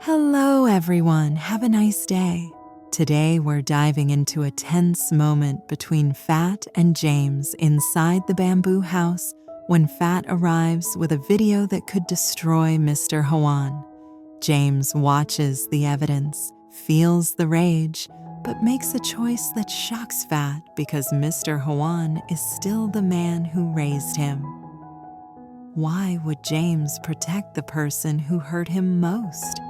Hello everyone, have a nice day. Today we're diving into a tense moment between Phat and James inside the bamboo house when Phat arrives with a video that could destroy Mr. Hoan. James watches the evidence, feels the rage, but makes a choice that shocks Phat because Mr. Hoan is still the man who raised him. Why would James protect the person who hurt him most?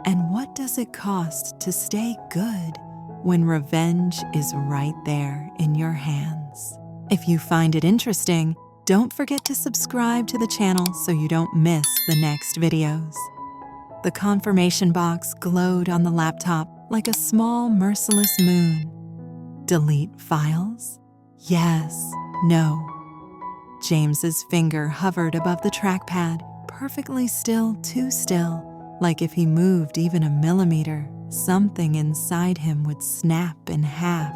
And what does it cost to stay good when revenge is right there in your hands? If you find it interesting, don't forget to subscribe to the channel so you don't miss the next videos. The confirmation box glowed on the laptop like a small, merciless moon. Delete files? Yes, no. James's finger hovered above the trackpad, perfectly still, too still. Like if he moved even a millimeter, something inside him would snap in half.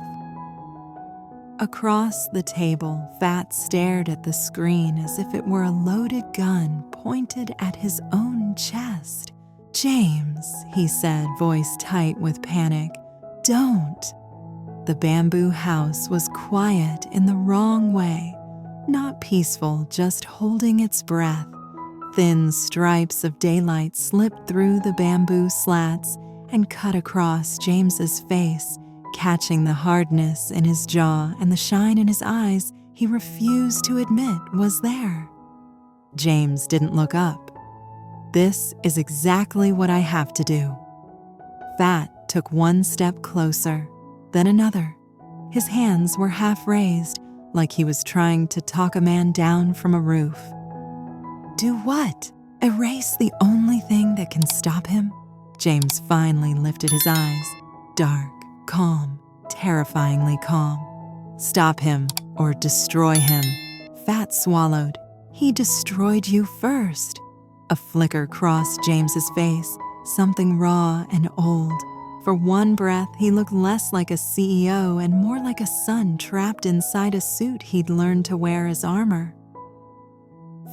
Across the table, Phat stared at the screen as if it were a loaded gun pointed at his own chest. "James," he said, voice tight with panic, "don't." The bamboo house was quiet in the wrong way, not peaceful, just holding its breath. Thin stripes of daylight slipped through the bamboo slats and cut across James's face, catching the hardness in his jaw and the shine in his eyes he refused to admit was there. James didn't look up. "This is exactly what I have to do." Phat took one step closer, then another. His hands were half raised, like he was trying to talk a man down from a roof. "Do what? Erase the only thing that can stop him?" James finally lifted his eyes, dark, calm, terrifyingly calm. "Stop him or destroy him." Phat swallowed. "He destroyed you first." A flicker crossed James's face, something raw and old. For one breath, he looked less like a CEO and more like a son trapped inside a suit he'd learned to wear as armor.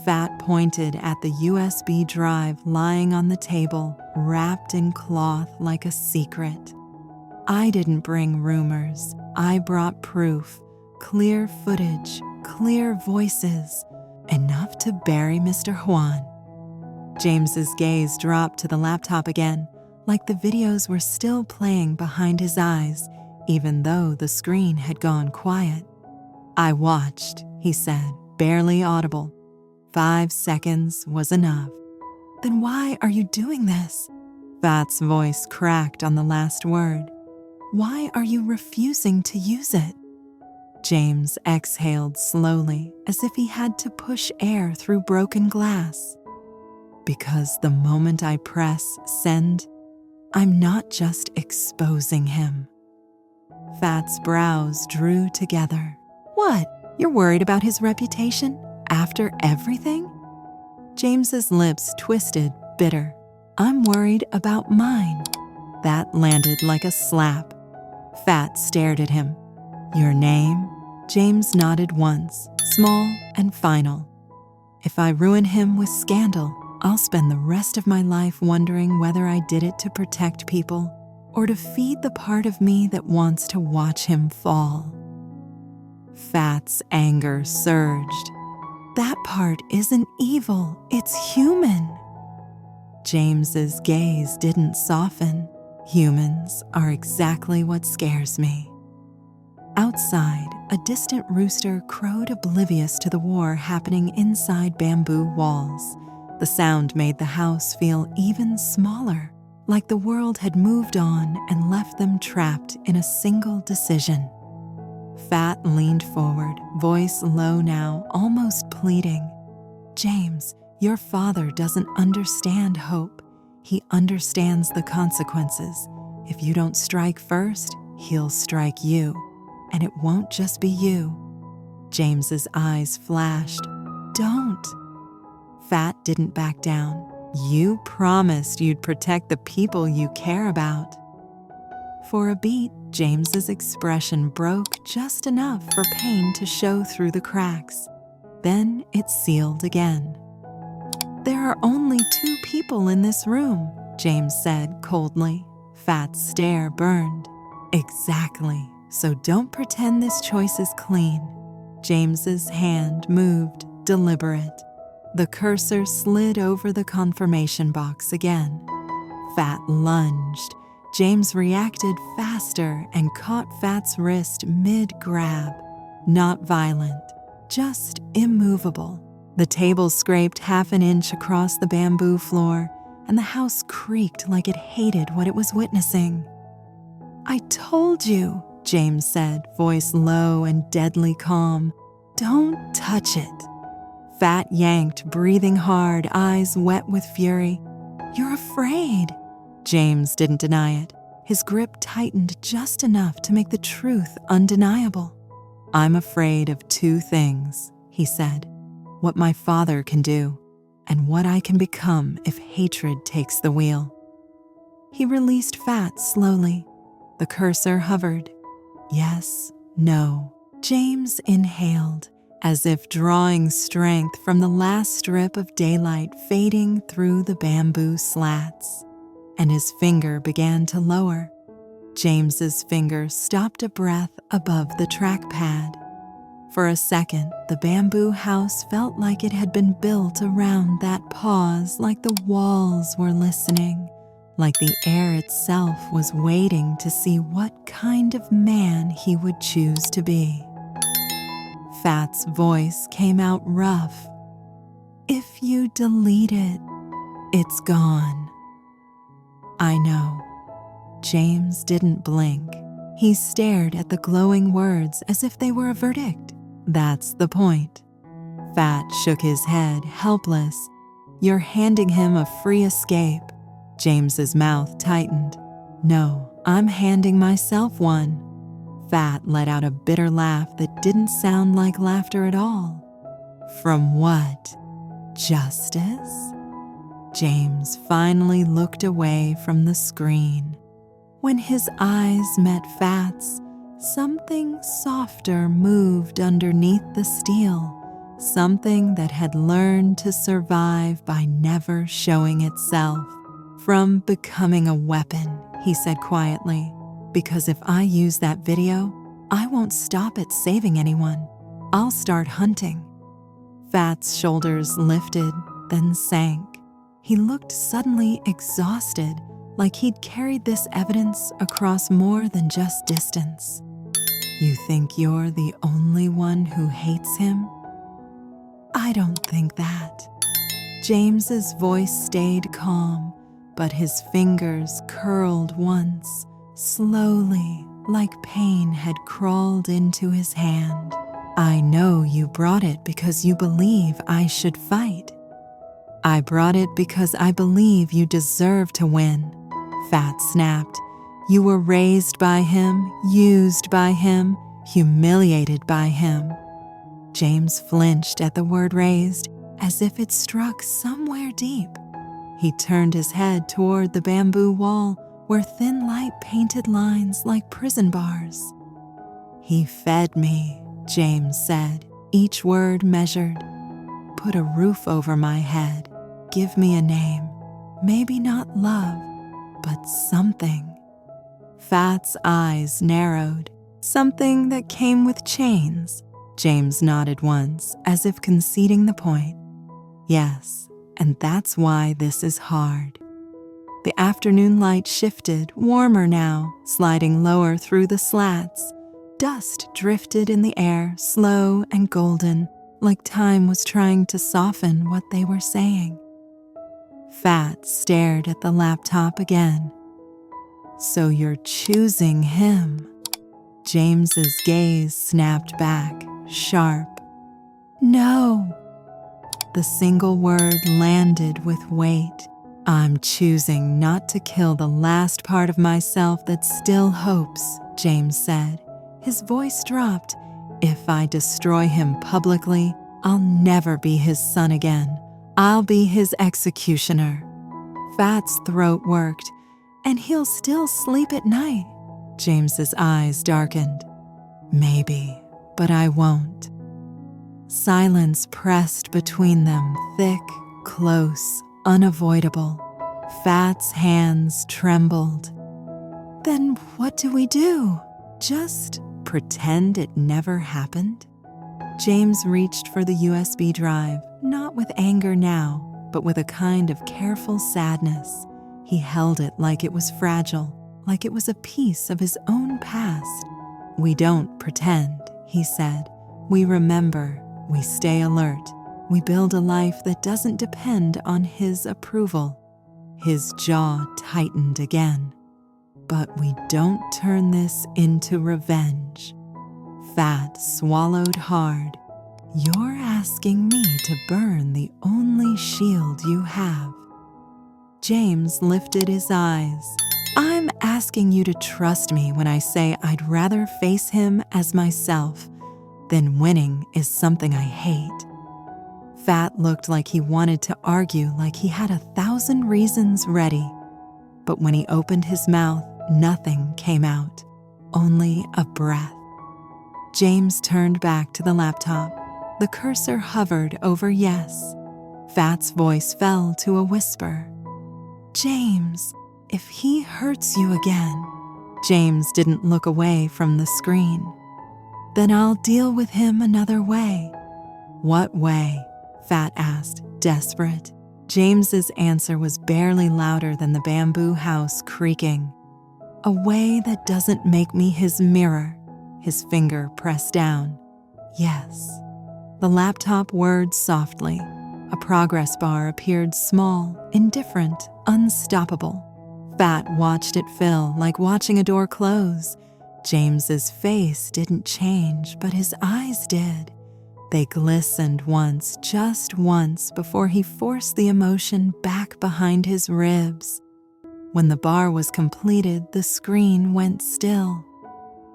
Phat pointed at the USB drive lying on the table, wrapped in cloth like a secret. "I didn't bring rumors. I brought proof. Clear footage, clear voices. Enough to bury Mr. Hoan." James's gaze dropped to the laptop again, like the videos were still playing behind his eyes, even though the screen had gone quiet. "I watched," he said, barely audible. 5 seconds was enough. "Then why are you doing this?" Phat's voice cracked on the last word. "Why are you refusing to use it?" James exhaled slowly, as if he had to push air through broken glass. "Because the moment I press send, I'm not just exposing him." Phat's brows drew together. "What? You're worried about his reputation? After everything?" James's lips twisted, bitter. "I'm worried about mine." That landed like a slap. Phat stared at him. "Your name?" James nodded once, small and final. "If I ruin him with scandal, I'll spend the rest of my life wondering whether I did it to protect people or to feed the part of me that wants to watch him fall." Phat's anger surged. "That part isn't evil, it's human." James's gaze didn't soften. "Humans are exactly what scares me." Outside, a distant rooster crowed oblivious to the war happening inside bamboo walls. The sound made the house feel even smaller, like the world had moved on and left them trapped in a single decision. Phat leaned forward, voice low now, almost pleading. "James, your father doesn't understand hope. He understands the consequences. If you don't strike first, he'll strike you. And it won't just be you." James's eyes flashed. "Don't." Phat didn't back down. "You promised you'd protect the people you care about." For a beat, James's expression broke just enough for pain to show through the cracks. Then it sealed again. "There are only 2 people in this room," James said coldly. Phat's stare burned. Exactly, so don't pretend this choice is clean. James's hand moved, deliberate. The cursor slid over the confirmation box again. Phat lunged. James reacted faster and caught Phat's wrist mid-grab. Not violent, just immovable. The table scraped half an inch across the bamboo floor, and the house creaked like it hated what it was witnessing. "I told you," James said, voice low and deadly calm. "Don't touch it." Phat yanked, breathing hard, eyes wet with fury. "You're afraid." James didn't deny it. His grip tightened just enough to make the truth undeniable. "I'm afraid of two things," he said. "What my father can do, and what I can become if hatred takes the wheel." He released Phat slowly. The cursor hovered. Yes, no. James inhaled, as if drawing strength from the last strip of daylight fading through the bamboo slats, and his finger began to lower. James's finger stopped a breath above the trackpad. For a second, the bamboo house felt like it had been built around that pause, like the walls were listening, like the air itself was waiting to see what kind of man he would choose to be. Phat's voice came out rough. "If you delete it, it's gone." "I know." James didn't blink. He stared at the glowing words as if they were a verdict. "That's the point." Phat shook his head, helpless. "You're handing him a free escape." James's mouth tightened. "No, I'm handing myself one." Phat let out a bitter laugh that didn't sound like laughter at all. "From what? Justice?" James finally looked away from the screen. When his eyes met Phat's, something softer moved underneath the steel, something that had learned to survive by never showing itself. "From becoming a weapon," he said quietly, "because if I use that video, I won't stop at saving anyone. I'll start hunting." Phat's shoulders lifted, then sank. He looked suddenly exhausted, like he'd carried this evidence across more than just distance. "You think you're the only one who hates him?" "I don't think that." James's voice stayed calm, but his fingers curled once, slowly, like pain had crawled into his hand. "I know you brought it because you believe I should fight." "I brought it because I believe you deserve to win," Phat snapped. "You were raised by him, used by him, humiliated by him." James flinched at the word raised, as if it struck somewhere deep. He turned his head toward the bamboo wall where thin light painted lines like prison bars. "He fed me," James said, each word measured. "Put a roof over my head, give me a name, maybe not love, but something." Phat's eyes narrowed. "Something that came with chains?" James nodded once, as if conceding the point. "Yes, and that's why this is hard." The afternoon light shifted, warmer now, sliding lower through the slats. Dust drifted in the air, slow and golden, like time was trying to soften what they were saying. Phat stared at the laptop again. "So you're choosing him?" James's gaze snapped back, sharp. "No." The single word landed with weight. "I'm choosing not to kill the last part of myself that still hopes," James said. His voice dropped. "If I destroy him publicly, I'll never be his son again. I'll be his executioner." Phat's throat worked. "And he'll still sleep at night." James's eyes darkened. "Maybe, but I won't." Silence pressed between them, thick, close, unavoidable. Phat's hands trembled. Then what do we do? Just pretend it never happened? James reached for the USB drive, not with anger now, but with a kind of careful sadness. He held it like it was fragile, like it was a piece of his own past. We don't pretend, he said. We remember, we stay alert, we build a life that doesn't depend on his approval. His jaw tightened again. But we don't turn this into revenge. Phat swallowed hard. You're asking me to burn the only shield you have. James lifted his eyes. I'm asking you to trust me when I say I'd rather face him as myself than winning is something I hate. Phat looked like he wanted to argue, like he had 1,000 reasons ready. But when he opened his mouth, nothing came out, only a breath. James turned back to the laptop. The cursor hovered over yes. Phat's voice fell to a whisper. James, if he hurts you again. James didn't look away from the screen. Then I'll deal with him another way. What way? Phat asked, desperate. James's answer was barely louder than the bamboo house creaking. A way that doesn't make me his mirror. His finger pressed down. Yes. The laptop whirred softly. A progress bar appeared small, indifferent, unstoppable. Phat watched it fill like watching a door close. James's face didn't change, but his eyes did. They glistened once, just once, before he forced the emotion back behind his ribs. When the bar was completed, the screen went still.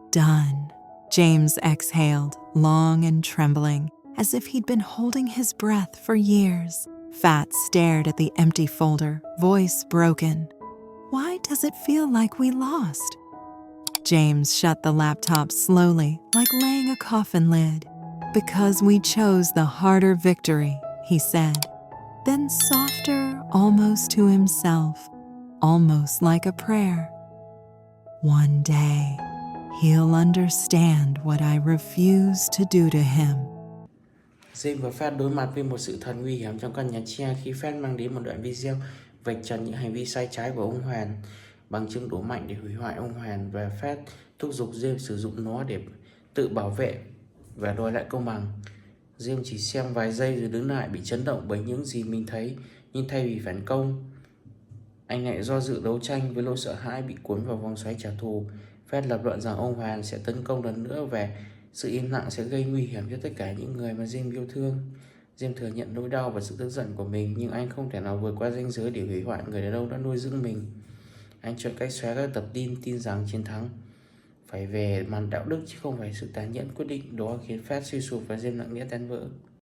Done. James exhaled, long and trembling, as if he'd been holding his breath for years. Phat stared at the empty folder, voice broken. Why does it feel like we lost? James shut the laptop slowly, like laying a coffin lid. Because we chose the harder victory, he said. Then softer, almost to himself, almost like a prayer. One day, he'll understand what I refuse to do to him. James và Phat đối mặt với một sự thật nguy hiểm trong căn nhà tre khi Phat mang đến một đoạn video vạch trần những hành vi sai trái của ông Hoan, bằng chứng đủ mạnh để hủy hoại ông Hoan, và Phat thúc giục James sử dụng nó để tự bảo vệ và đòi lại công bằng. James chỉ xem vài giây rồi đứng lại, bị chấn động bởi những gì mình thấy, nhưng thay vì phản công, anh lại do dự đấu tranh với nỗi sợ hãi bị cuốn vào vòng xoáy trả thù. Phat lập luận rằng ông Hoan sẽ tấn công lần nữa và sự im lặng sẽ gây nguy hiểm cho tất cả những người mà James yêu thương. James thừa nhận nỗi đau và sự tức giận của mình, nhưng anh không thể nào vượt qua ranh giới để hủy hoại người đàn ông đã nuôi dưỡng mình. Anh chọn cách xóa các tập tin rằng chiến thắng phải về mặt đạo đức chứ không phải sự tàn nhẫn. Quyết định đó khiến Phat suy sụp và James nặng nề tan vỡ.